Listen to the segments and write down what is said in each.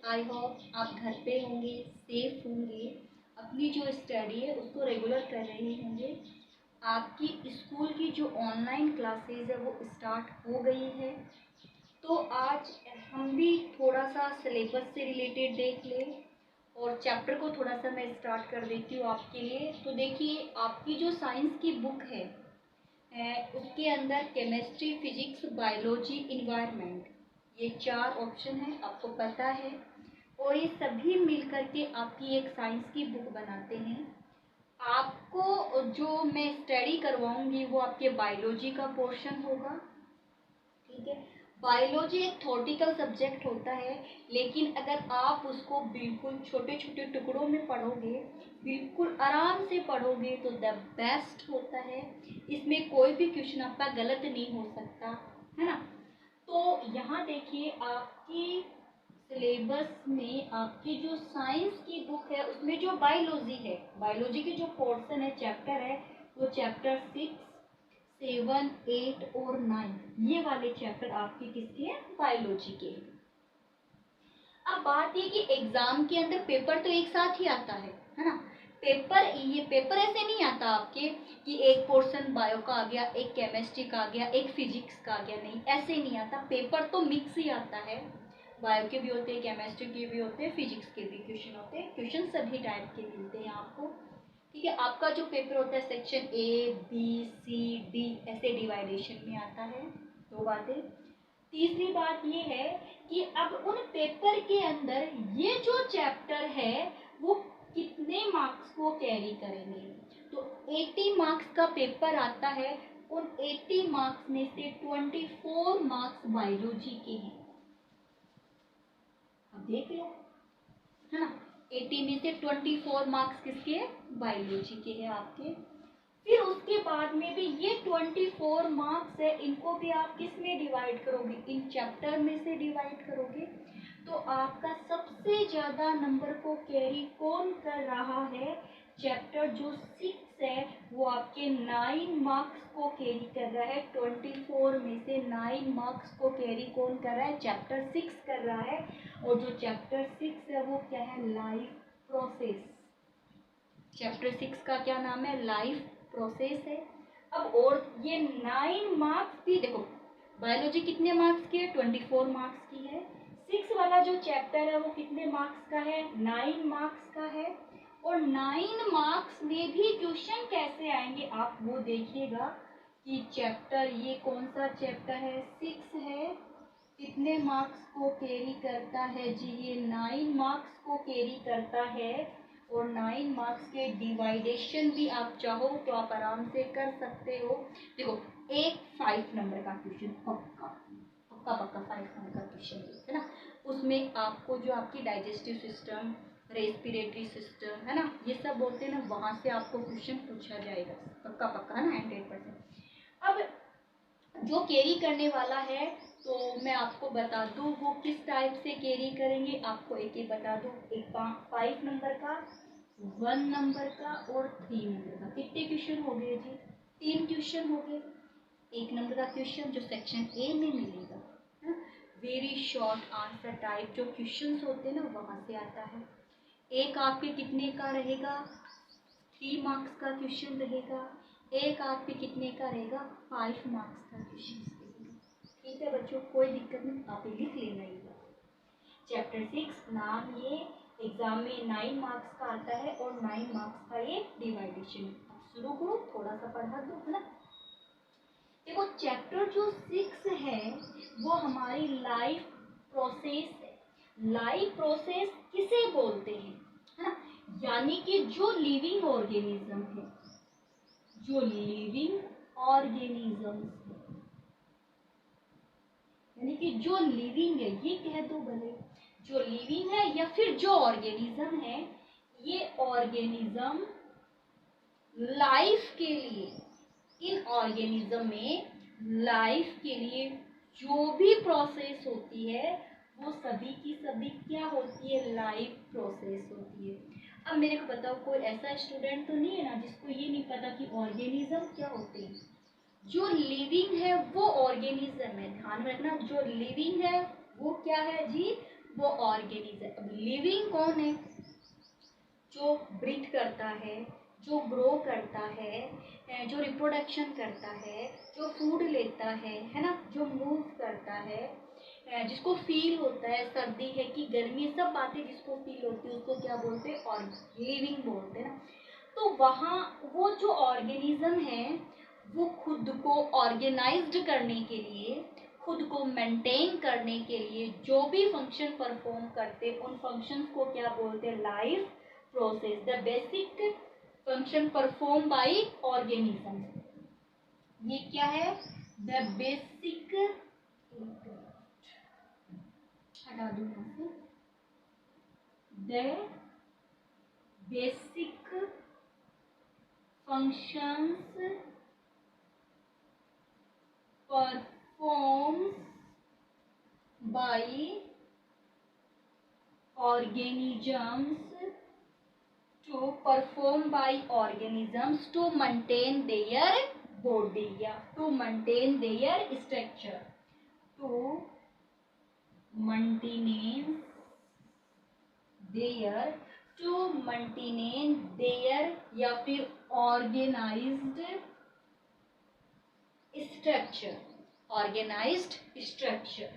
I hope आप घर पे होंगे, सेफ होंगे, अपनी जो स्टडी है उसको रेगुलर कर रहे होंगे। आपकी स्कूल की जो ऑनलाइन क्लासेस है वो स्टार्ट हो गई है। तो आज हम भी थोड़ा सा सिलेबस से रिलेटेड देख लें और चैप्टर को थोड़ा सा मैं स्टार्ट कर देती हूँ आपके लिए। तो देखिए, आपकी जो साइंस की बुक है उसके अंदर केमिस्ट्री, फिजिक्स, बायोलॉजी, इन्वायरमेंट, ये 4 ऑप्शन है, आपको पता है। और ये सभी मिल करके आपकी एक साइंस की बुक बनाते हैं। आपको जो मैं स्टडी करवाऊंगी वो आपके बायोलॉजी का पोर्शन होगा, ठीक है। बायोलॉजी एक थ्योरेटिकल सब्जेक्ट होता है, लेकिन अगर आप उसको बिल्कुल छोटे छोटे टुकड़ों में पढ़ोगे, बिल्कुल आराम से पढ़ोगे तो द बेस्ट होता है। इसमें कोई भी क्वेश्चन आपका गलत नहीं हो सकता, है ना। तो यहाँ देखिए, आपकी सिलेबस में आपकी जो साइंस की बुक है उसमें जो बायोलॉजी है, बायोलॉजी के जो पोर्शन है, चैप्टर है, वो चैप्टर 6, 7, 8 और 9, ये वाले चैप्टर आपके किसके हैं? बायोलॉजी के। अब बात ये कि एग्जाम के अंदर पेपर तो एक साथ ही आता है ना। ये पेपर ऐसे नहीं आता आपके कि एक पोर्शन बायो का आ गया, एक केमिस्ट्री का आ गया, एक फिजिक्स का आ गया, नहीं, ऐसे नहीं आता। पेपर तो मिक्स ही आता है, बायो के भी होते हैं, केमिस्ट्री के भी होते हैं, फिजिक्स के भी क्वेश्चन होते हैं। क्वेश्चन सभी टाइप के मिलते हैं आपको, ठीक है। आपका जो पेपर होता है section A, B, C, D, ऐसे डिवाइडेशन में आता है। 2 बातें। तीसरी बात ये है कि अब उन पेपर के अंदर ये जो चैप्टर है वो कितने मार्क्स को कैरी करेंगे। तो 80 मार्क्स का पेपर आता है, उन 80 मार्क्स में से 24 मार्क्स बायोलॉजी के हैं। अब देख लो, है ना। 80 में से 24 मार्क्स किसके? बायोलॉजी के हैं आपके। फिर उसके बाद में भी ये 24 मार्क्स है, इनको भी आप किस में डिवाइड करोगे? इन चैप्टर में से डिवाइड करोगे। तो आपका सबसे ज्यादा नंबर को कैरी कौन कर रहा है? चैप्टर जो 6 है वो आपके 9 मार्क्स को कैरी कर रहा है। 24 में से 9 मार्क्स को कैरी कौन कर रहा है? चैप्टर 6 कर रहा है। और जो चैप्टर 6 है वो क्या है? Life process. चैप्टर 6 का क्या नाम है? लाइफ प्रोसेस है। अब और ये 9 मार्क्स भी देखो, बायोलॉजी कितने मार्क्स की है? 24 मार्क्स की है। 6 वाला जो चैप्टर है वो कितने मार्क्स का है? 9 मार्क्स का है। और 9 मार्क्स में भी क्वेश्चन कैसे आएंगे आप वो देखिएगा कि चैप्टर, ये कौन सा चैप्टर है? 6 है, कितने मार्क्स को कैरी करता है जी? ये 9 मार्क्स को कैरी करता है। और 9 मार्क्स के डिवाइडेशन भी आप चाहो तो आप आराम से कर सकते हो। देखो, एक 5 नंबर का क्वेश्चन पक्का पक्का पक्का 5 नंबर का क्वेश्चन है ना। उसमें आपको जो आपकी डाइजेस्टिव सिस्टम, रेस्पिरेटरी सिस्टम, है ना, ये सब बोलते हैं ना, वहाँ से आपको क्वेश्चन पूछा जाएगा पक्का पक्का, है ना, 100%। अब जो कैरी करने वाला है तो मैं आपको बता दूं वो किस टाइप से कैरी करेंगे, आपको एक एक बता दूं। एक 5 नंबर का, 1 नंबर का और 3 नंबर का। कितने क्वेश्चन हो गए जी? 3 क्वेश्चन हो गए। 1 नंबर का क्वेश्चन जो सेक्शन ए में मिलेगा, है ना, वेरी शॉर्ट आंसर टाइप जो क्वेश्चन होते हैं ना, वहां से आता है। एक आपके कितने का रहेगा? 3 मार्क्स का क्वेश्चन रहेगा। एक आपके कितने का रहेगा? 5 मार्क्स का क्वेश्चन रहेगा। ठीक है बच्चों, कोई दिक्कत नहीं, आप ये लिख लेना। ये चैप्टर 6 नाम ये एग्जाम में 9 मार्क्स का आता है और 9 मार्क्स का ये डिवाइडेशन। अब शुरू करो, थोड़ा सा पढ़ा दो, है ना। देखो, चैप्टर जो 6 है वो हमारी लाइफ प्रोसेस है। लाइफ प्रोसेस किसे बोलते हैं, है ना, यानी कि जो लिविंग ऑर्गेनिज्म है, जो लिविंग ऑर्गेनिजम्स है, यानी कि जो लिविंग है, ये कह दो भले, जो लिविंग है या फिर जो ऑर्गेनिज्म है, ये ऑर्गेनिज्म लाइफ के लिए, इन ऑर्गेनिज्म में लाइफ के लिए जो भी प्रोसेस होती है वो सभी की सभी क्या होती है? लाइफ प्रोसेस होती है। अब मेरे को बताओ, कोई ऐसा स्टूडेंट तो नहीं है ना जिसको ये नहीं पता कि ऑर्गेनिज्म क्या होते हैं। जो लिविंग है वो ऑर्गेनिज्म है, ध्यान में रखना, जो लिविंग है वो क्या है जी? वो ऑर्गेनिज्म। अब लिविंग कौन है? जो ब्रीथ करता है, जो ग्रो करता है, जो रिप्रोडक्शन करता है, जो फूड लेता है ना, जो मूव करता है, जिसको फील होता है सर्दी है कि गर्मी, सब बातें जिसको फील होती है उसको क्या बोलते हैं? और लिविंग बोलते हैं ना। तो वहाँ वो जो ऑर्गेनिज्म है वो खुद को ऑर्गेनाइज्ड करने के लिए, खुद को मेंटेन करने के लिए जो भी फंक्शन परफॉर्म करते उन फंक्शंस को क्या बोलते हैं? Life process. The basic function perform by organism. ये क्या है? द बेसिक, हटा दूं यहाँ से, the basic functions performed by organisms to maintain their body या to maintain their structure, to maintain their, to maintain their या फिर organized structure, organized structure।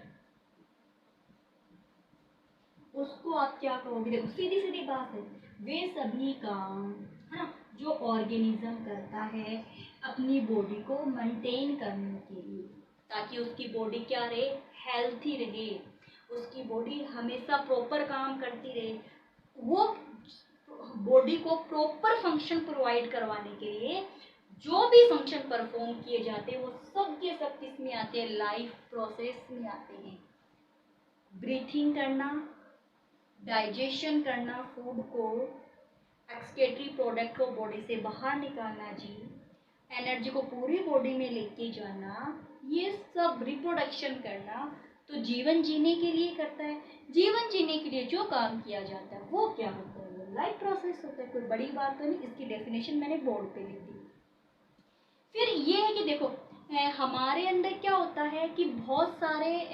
उसको आप क्या कहोगे? देखो सीधी सीधी बात है, वे सभी काम है ना जो ऑर्गेनिज्म करता है अपनी बॉडी को मेंटेन करने के लिए, ताकि उसकी बॉडी क्या रहे? हेल्थी रहे, उसकी बॉडी हमेशा प्रॉपर काम करती रहे। वो बॉडी को प्रॉपर फंक्शन प्रोवाइड करवाने के लिए जो भी फंक्शन परफॉर्म किए जाते हैं वो सब के सब किस में आते हैं? लाइफ प्रोसेस में आते हैं। ब्रीथिंग करना, डाइजेशन करना, फूड को, एक्सक्रीटरी प्रोडक्ट को बॉडी से बाहर निकालना जी, एनर्जी को पूरी बॉडी में लेके जाना, ये सब रिप्रोडक्शन करना तो जीवन जीने के लिए करता है। जीवन जीने के लिए जो काम किया जाता है वो क्या होता है? वो लाइफ प्रोसेस होता है। कोई बड़ी बात तो नहीं, इसकी डेफिनेशन मैंने बोर्ड पे लिख दी। फिर ये है कि देखो हमारे अंदर क्या होता है कि बहुत सारे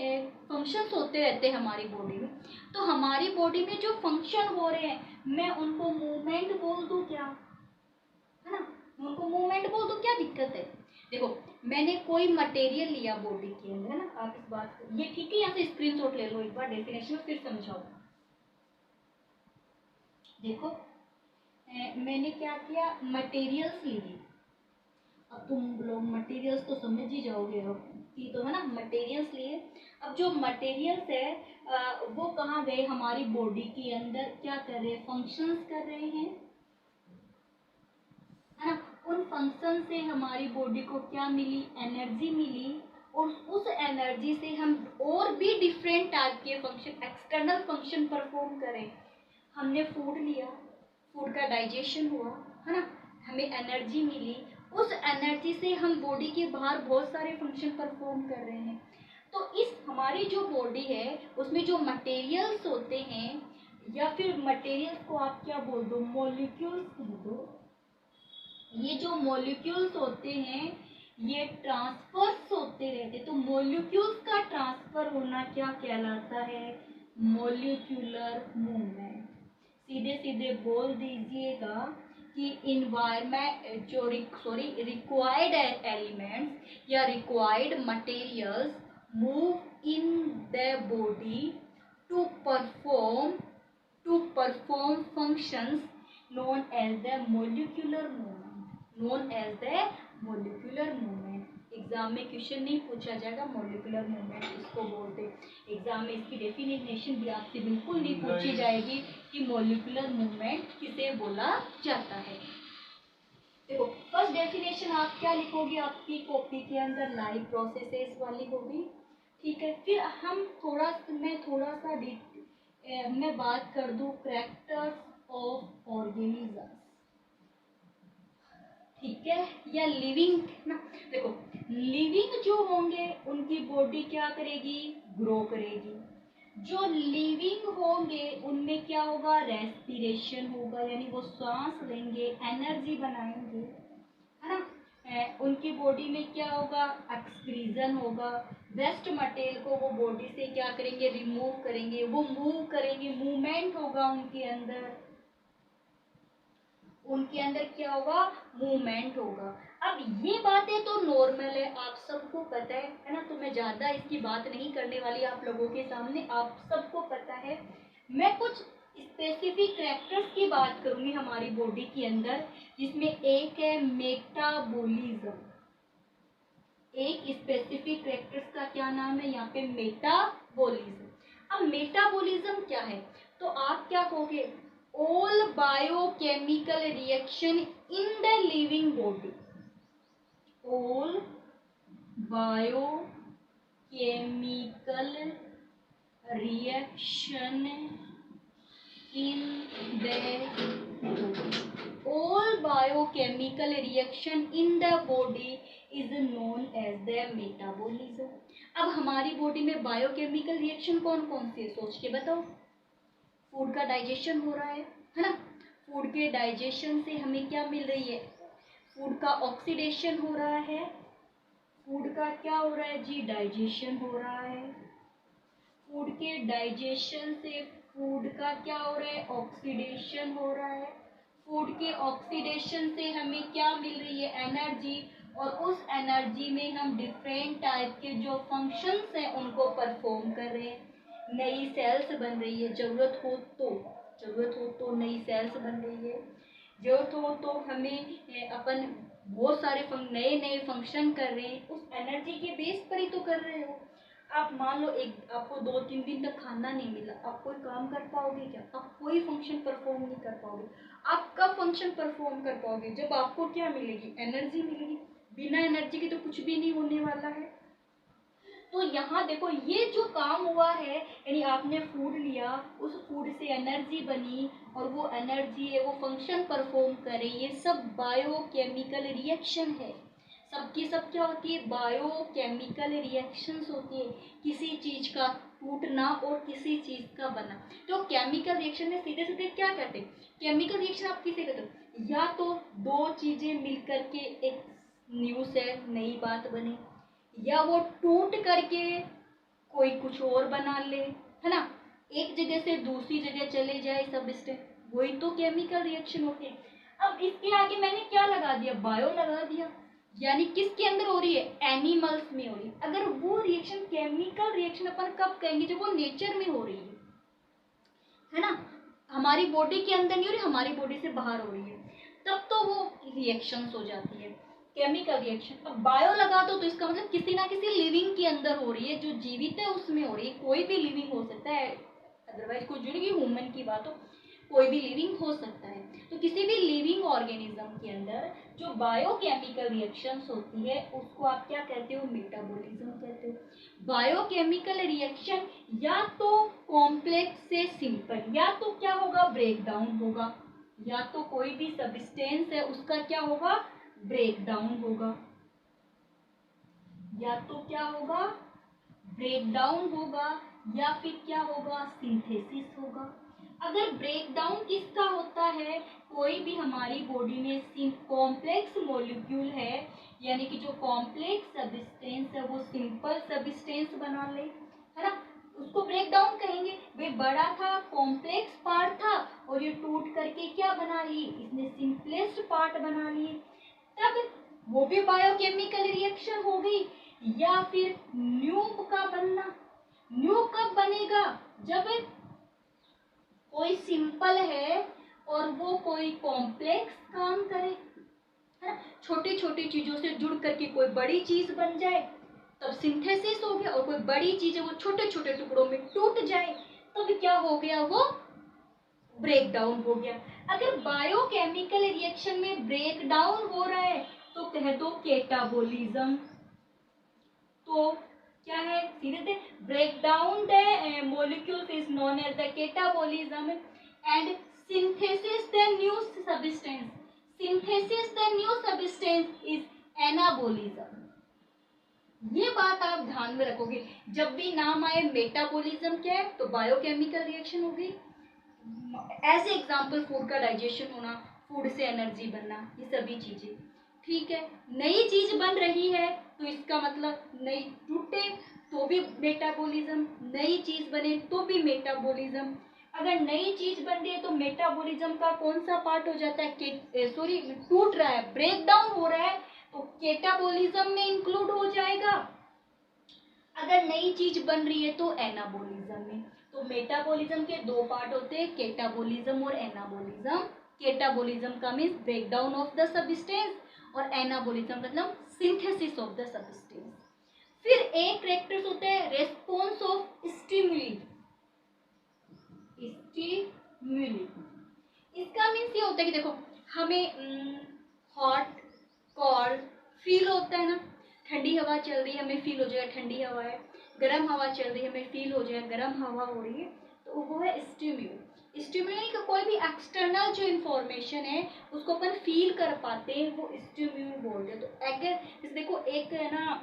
फंक्शंस होते रहते हैं हमारी बॉडी में। तो हमारी बॉडी में जो फंक्शन हो रहे हैं मैं उनको मूवमेंट बोल दूं क्या? है ना, मैं उनको मूवमेंट बोल दूं, क्या दिक्कत है? देखो मैंने कोई मटेरियल लिया बॉडी के अंदर, है ना, आप इस बात को, ये ठीक है, यहाँ से स्क्रीनशॉट ले लो एक बार, डेफिनेशन फिर समझाओ। देखो मैंने क्या किया? मटेरियल्स लिए। अब तुम लोग मटेरियल्स तो समझ ही जाओगे अब कि, तो है ना, मटेरियल्स लिए। अब जो मटेरियल्स है वो कहाँ गए? हमारी बॉडी के अंदर क्या कर रहे हैं? फंक्शंस कर रहे हैं, है ना। उन फंक्शन से हमारी बॉडी को क्या मिली? एनर्जी मिली। और उस एनर्जी से हम और भी डिफरेंट टाइप के फंक्शन, एक्सटर्नल फंक्शन परफॉर्म करें। हमने फूड लिया, फूड का डाइजेशन हुआ, है ना, हमें एनर्जी मिली। उस एनर्जी से हम बॉडी के बाहर बहुत सारे फंक्शन परफॉर्म कर रहे हैं। तो इस हमारी जो बॉडी है उसमें जो मटेरियल्स होते हैं, या फिर मटेरियल्स को आप क्या बोल दो? मॉलिक्यूल्स कह दो। ये जो मॉलिक्यूल्स होते हैं ये ट्रांसफर्स होते रहते, तो मॉलिक्यूल्स का ट्रांसफर होना क्या कहलाता है? Molecular movement. सीधे सीधे बोल दीजिएगा कि इन्वायरमेंट जो रिक्वायर्ड एलिमेंट्स या required materials move in the body to perform functions known as the molecular movement। Exam में क्वेश्चन नहीं पूछा जाएगा मॉलिक्यूलर मूवमेंट इसको बोलते। एग्जाम में इसकी डेफिनेशन भी आपसे बिल्कुल नहीं पूछी जाएगी कि मॉलिक्यूलर मूवमेंट किसे बोला जाता है। देखो फर्स्ट डेफिनेशन आप क्या लिखोगे? आपकी कॉपी के अंदर लाइफ प्रोसेसेस वाली होगी, ठीक है। फिर हम थोड़ा सा मैं बात कर दूं कैरेक्टर्स ऑफ ऑर्गेनिज्म, ठीक है, या लिविंग ना। देखो लिविंग जो होंगे उनकी बॉडी क्या करेगी? ग्रो करेगी। जो लिविंग होंगे उनमें क्या होगा? रेस्पिरेशन होगा, यानी वो सांस लेंगे, एनर्जी बनाएंगे, है ना। उनकी बॉडी में क्या होगा, एक्सक्रीजन होगा। वेस्ट मटेरियल को वो बॉडी से क्या करेंगे, रिमूव करेंगे, वो मूव करेंगे, मूवमेंट होगा उनके अंदर क्या होगा, मूवमेंट होगा। अब ये बातें तो नॉर्मल है, आप सबको पता है ना, तो मैं ज्यादा इसकी बात नहीं करने वाली आप लोगों के सामने, आप सबको पता है। मैं कुछ स्पेसिफिक कैरेक्टर्स की बात करूंगी हमारी बॉडी के अंदर, जिसमें एक है मेटाबॉलिज्म। एक स्पेसिफिक कैरेक्टर्स का क्या नाम है यहाँ पे, मेटाबॉलिज्म। अब मेटाबॉलिज्म क्या है, तो आप क्या कहोगे, all biochemical reaction in the living body, all biochemical reaction in the body, all biochemical reaction in the body is known as the metabolism। अब हमारी बॉडी में बायोकेमिकल रिएक्शन कौन कौन से, सोच के बताओ। फूड का डाइजेशन हो रहा है ना, फूड के डाइजेशन से हमें क्या मिल रही है, फूड का ऑक्सीडेशन हो रहा है, फूड का क्या हो रहा है जी, डाइजेशन हो रहा है। फूड के डाइजेशन से फूड का क्या हो रहा है, ऑक्सीडेशन हो रहा है। फूड के ऑक्सीडेशन से हमें क्या मिल रही है, एनर्जी, और उस एनर्जी में हम डिफरेंट टाइप के जो फंक्शंस हैं उनको परफॉर्म कर रहे हैं। नई सेल्स बन रही है, जरूरत हो तो नई सेल्स बन रही है, जरूरत हो तो हमें अपन बहुत सारे नए नए फंक्शन कर रहे हैं, उस एनर्जी के बेस पर ही तो कर रहे हो। आप मान लो आपको 2-3 दिन तक खाना नहीं मिला, आप कोई काम कर पाओगे क्या, आप कोई फंक्शन परफॉर्म नहीं कर पाओगे। आप कब फंक्शन परफॉर्म कर पाओगे, जब आपको क्या मिलेगी, एनर्जी मिलेगी। बिना एनर्जी के तो कुछ भी नहीं होने वाला है। तो यहाँ देखो, ये जो काम हुआ है, यानी आपने फूड लिया, उस फूड से एनर्जी बनी, और वो एनर्जी है वो फंक्शन परफॉर्म करे, ये सब बायोकेमिकल रिएक्शन है। सबकी सब क्या होती है, बायोकेमिकल रिएक्शंस होती है, किसी चीज का टूटना और किसी चीज का बना। तो केमिकल रिएक्शन में सीधे सीधे क्या करते हैं, केमिकल रिएक्शन आप किसे कहते हो, या तो दो चीजें मिलकर के एक न्यू सेल नई बात बने, या वो टूट करके कोई कुछ और बना ले, है ना, एक जगह से दूसरी जगह चले जाए सब स्टेप, वही तो केमिकल रिएक्शन होती है। अब इसके आगे मैंने क्या लगा दिया, बायो लगा दिया, यानी किसके अंदर हो रही है, एनिमल्स में हो रही है। अगर वो रिएक्शन केमिकल रिएक्शन अपन कब कहेंगे, जब वो नेचर में हो रही है ना, हमारी बॉडी के अंदर नहीं हो रही, हमारी बॉडी से बाहर हो रही है, तब तो वो रिएक्शंस हो जाती है, केमिकल रिएक्शन। अब बायो लगा दो तो इसका मतलब किसी ना किसी लिविंग के अंदर हो रही है, जो जीवित है उसमें हो रही है, कोई भी लिविंग हो सकता है, अदरवाइज कुछ भी ह्यूमन की बात हो, कोई भी लिविंग हो सकता है। तो किसी भी लिविंग ऑर्गेनिज्म के अंदर जो बायोकेमिकल रिएक्शंस होती है उसको आप क्या कहते हो, मेटाबॉलिज्म कहते हो। बायोकेमिकल रिएक्शन या तो कॉम्प्लेक्स से सिंपल, या तो क्या होगा, ब्रेक डाउन होगा, या तो कोई भी सब्सटेंस है उसका क्या होगा, ब्रेक डाउन होगा, या तो क्या होगा, ब्रेक डाउन होगा, या फिर क्या होगा, सिंथेसिस होगा। अगर ब्रेक डाउन किसका होता है, कोई भी हमारी बॉडी में कॉम्प्लेक्स मॉलिक्यूल है, यानी कि जो कॉम्प्लेक्स सब्सटेंस है वो सिंपल सब्सटेंस बना ले, है ना, उसको ब्रेक डाउन कहेंगे। वे बड़ा था, कॉम्प्लेक्स पार्ट था, और ये टूट करके क्या बना ली, इसने सिंपलेस्ट पार्ट बना लिए, तब वो भी बायोकेमिकल रिएक्शन हो गई। या फिर न्यू का बनना, न्यू कब बनेगा, जब कोई सिंपल है और वो कोई कॉम्प्लेक्स काम करे, है ना, छोटी छोटी चीजों से जुड़ करके कोई बड़ी चीज बन जाए, तब सिंथेसिस हो गया। और कोई बड़ी चीज है वो छोटे छोटे टुकड़ों में टूट जाए, तब क्या हो गया, वो ब्रेक डाउन हो गया। अगर बायोकेमिकल रिएक्शन में ब्रेक डाउन हो रहा है तो कह दो कैटाबोलिज्म। तो क्या है, सीधे से break down the molecules is known as the catabolism and synthesis the new substance, synthesis the new substance is anabolism। ये बात आप ध्यान में रखोगे, जब भी नाम आए मेटाबॉलिज्म क्या है तो बायोकेमिकल रिएक्शन हो गई। एज एग्जाम्पल फूड का डाइजेशन होना, फूड से एनर्जी बनना, ये सभी चीजें। ठीक है, नई चीज बन रही है तो इसका मतलब नई टूटे तो भी मेटाबॉलिज्म, नई चीज बने तो भी मेटाबॉलिज्म। अगर नई चीज बन रही है तो मेटाबॉलिज्म का कौन सा पार्ट हो जाता है, सॉरी टूट रहा है, ब्रेक डाउन हो रहा है तो केटाबॉलिज्म में इंक्लूड हो जाएगा। अगर नई चीज बन रही है तो एनाबॉलिज्म में। तो मेटाबॉलिज्म के दो पार्ट होते हैं, केटाबॉलिज्म और एनाबॉलिज्म। केटाबॉलिज्म का means break down of the substance और एनाबॉलिज्म मतलब सिंथेसिस ऑफ द सबस्टेंस। फिर एक कैरेक्टर्स होते हैं रेस्पॉन्स ऑफ स्टिमुली। स्टिमुली इसका मीन्स ये होता है कि देखो हमें हॉट कोल्ड फील होता है ना, ठंडी हवा चल रही है हमें फील हो जाएगा ठंडी हवा है, गर्म हवा चल रही है हमें फील हो जाएगा गर्म हवा हो रही है, तो वो है स्टिम्यूल। स्टिम्यूल का कोई भी एक्सटर्नल जो इन्फॉर्मेशन है उसको अपन फील कर पाते हैं वो स्टिम्यूल बोलते हैं। तो अगर देखो एक है ना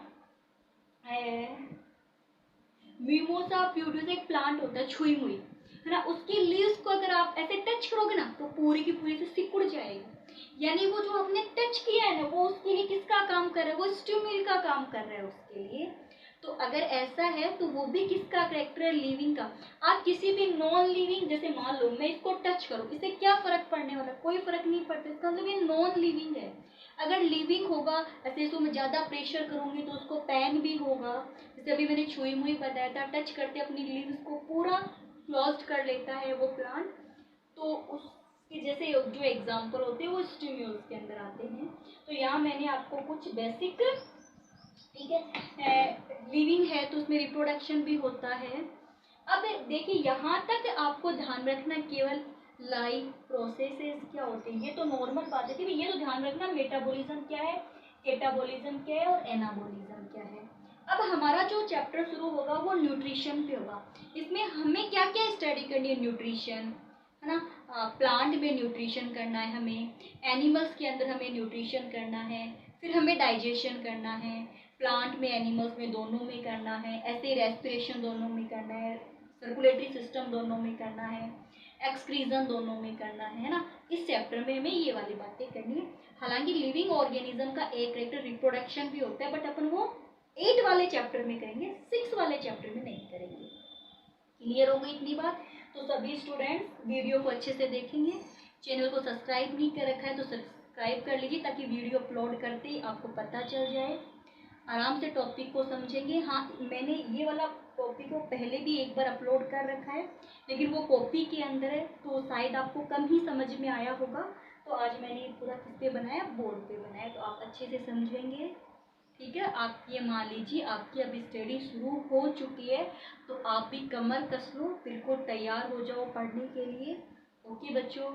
मिमोसा प्यूडिस एक प्लांट होता है छुई मुई है ना, उसकी लीव्स को अगर आप ऐसे टच करोगे ना तो पूरी की पूरी से सिकुड़ जाएगी। यानी वो जो आपने टच किया है ना वो उसके लिए किसका काम कर रहा है, वो स्टिम्यूल का काम कर रहा है उसके लिए। तो अगर ऐसा है तो वो भी किसका कैरेक्टर है, लिविंग का। आप किसी भी नॉन लिविंग, जैसे मान लो मैं इसको टच करूँ, इससे क्या फर्क पड़ने वाला, कोई फर्क नहीं पड़ता, इसका मतलब ये नॉन लिविंग है। अगर लिविंग होगा ऐसे तो मैं ज़्यादा प्रेशर करूँगी तो उसको पेन भी होगा। जैसे अभी मैंने छुई मुई बताया था, टच करते अपनी लीव्स को पूरा क्लोज्ड कर लेता है वो प्लांट। तो उसके जैसे जो एग्जाम्पल होते हैं वो स्टिम्यूल्स के अंदर आते हैं। तो यहाँ मैंने आपको कुछ बेसिक, ठीक है, लिविंग है तो उसमें रिप्रोडक्शन भी होता है। अब देखिए यहाँ तक आपको ध्यान रखना केवल लाइफ प्रोसेसेस क्या होते हैं, ये तो नॉर्मल बात है, कि ये तो ध्यान रखना मेटाबॉलिज्म क्या है, केटाबॉलिज्म क्या है और एनाबॉलिज्म क्या है। अब हमारा जो चैप्टर शुरू होगा वो न्यूट्रिशन पे होगा। इसमें हमें क्या क्या स्टडी करनी है, न्यूट्रिशन है ना, प्लांट में न्यूट्रिशन करना है हमें, एनिमल्स के अंदर हमें न्यूट्रिशन करना है, फिर हमें डाइजेशन करना है, प्लांट में एनिमल्स में दोनों में करना है, ऐसे रेस्पिरेशन दोनों में करना है, सर्कुलेटरी सिस्टम दोनों में करना है, एक्सक्रीजन दोनों में करना है ना। इस चैप्टर में हमें ये वाली बातें करनी है। हालांकि लिविंग ऑर्गेनिज्म का एक कैरेक्टर रिप्रोडक्शन भी होता है, बट अपन वो 8 वाले चैप्टर में करेंगे, 6 वाले चैप्टर में नहीं करेंगे। क्लियर हो गई इतनी बात। तो सभी स्टूडेंट्स वीडियो को अच्छे से देखेंगे, चैनल को सब्सक्राइब नहीं कर रखा है तो सब्सक्राइब कर लीजिए ताकि वीडियो अपलोड करते ही आपको पता चल जाए, आराम से टॉपिक को समझेंगे। हाँ, मैंने ये वाला टॉपिक को पहले भी एक बार अपलोड कर रखा है लेकिन वो कॉपी के अंदर है तो शायद आपको कम ही समझ में आया होगा। तो आज मैंने पूरा किस पे बनाया, बोर्ड पे बनाया, तो आप अच्छे से समझेंगे। ठीक है, आप ये मान लीजिए आपकी अभी स्टडी शुरू हो चुकी है तो आप भी कमर कस लो, बिल्कुल तैयार हो जाओ पढ़ने के लिए। ओके बच्चों।